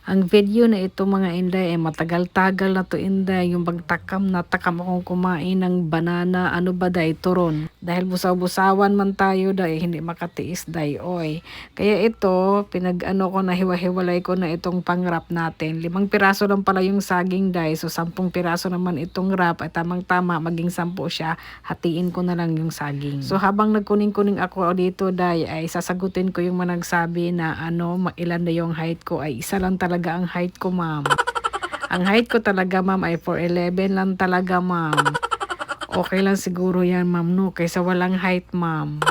Ang video na ito mga inday ay matagal-tagal na to inday. Yung pagtakam na takam akong kumain ng banana, ano ba day, turon. Dahil busaw-busawan man tayo day, hindi makatiis day, oy. Kaya ito, pinag-ano ko na hiwa-hiwalay ko na itong pang-wrap natin. 5 piraso lang pala yung saging day, so 10 piraso naman itong wrap, ay tamang-tama, maging 10 siya, hatiin ko na lang yung saging. So habang nagkuning-kuning ako dito day, ay sasagutin ko yung managsabi na ilan na yung height ko, ay isa lang talaga ang height ko, ma'am. Ang height ko talaga, ma'am, ay 4'11 lang talaga, ma'am. Okay lang siguro yan, ma'am, no? Kaysa walang height, ma'am.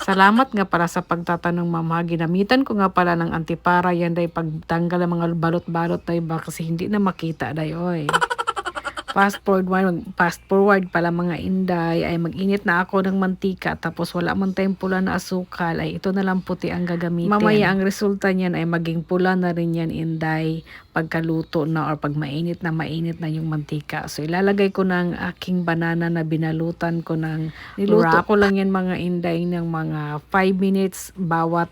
Salamat nga pala sa pagtatanong, ma'am, ha. Ginamitan ko nga pala ng antipara yan, day, pagtanggal ng mga balot-balot, day, ba, kasi hindi na makita, day, oy. Fast forward pala mga inday, ay mag-init na ako ng mantika, tapos wala man tayong pula na asukal, ay ito na lang puti ang gagamitin. Mamaya ang resulta niyan ay maging pula na rin yan inday, pagkaluto na or pag mainit na yung mantika. So ilalagay ko ng aking banana na binalutan ko ng niluto ko lang yan mga inday ng mga 5 minutes bawat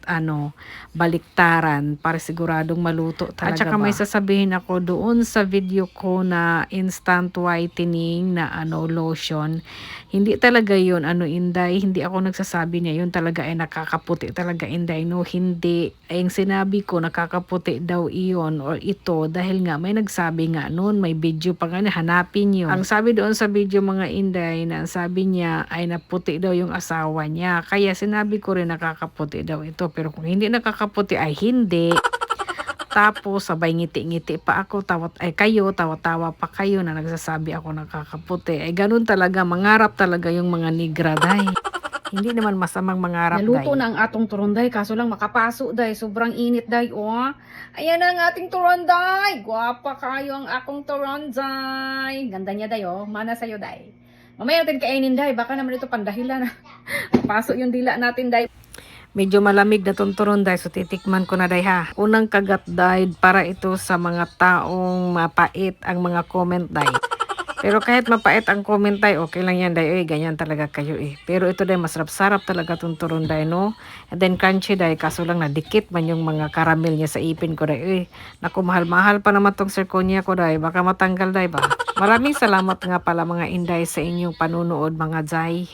baliktaran para siguradong maluto talaga. At saka may sasabihin ako doon sa video ko na instant whitening na lotion. Hindi talaga yun inday, hindi ako nagsasabi niya yun talaga ay nakakaputi talaga inday, no, hindi. Ay yung sinabi ko nakakaputi daw iyon or ito dahil nga may nagsabi nga noon, may video pa nga, hanapin nyo. Ang sabi doon sa video mga inday, na sabi niya ay naputi daw yung asawa niya, kaya sinabi ko rin nakakaputi daw ito, pero kung hindi nakakaputi ay hindi. Tapos sabay ngiti-ngiti pa ako, tawa-tawa pa kayo na nagsasabi ako nakakaputi. Ay ganun talaga, mangarap talaga yung mga nigra day. Hindi naman masamang mangarap day. Naluto na ang atong turon day, kaso lang makapaso day, sobrang init day, oh. Ayan ang ating turon day, guwapa kayo ang akong turon day. Ganda niya day, oh, mana sa'yo day. Mamaya natin kainin day, baka naman ito pandahilan. Paso yung dila natin day. Medyo malamig na tunturon day, so titikman ko na day, ha. Unang kagat day, para ito sa mga taong mapait ang mga comment day. Pero kahit mapait ang comment day, okay lang yan day, ganyan talaga kayo Pero ito day, masarap-sarap talaga tunturon day, no. And then crunchy day, kaso lang nadikit man yung mga caramel niya sa ipin ko day. Naku, mahal-mahal pa naman tong zirconia ko day, baka matanggal day ba. Maraming salamat nga pala mga inday sa inyong panunood mga day.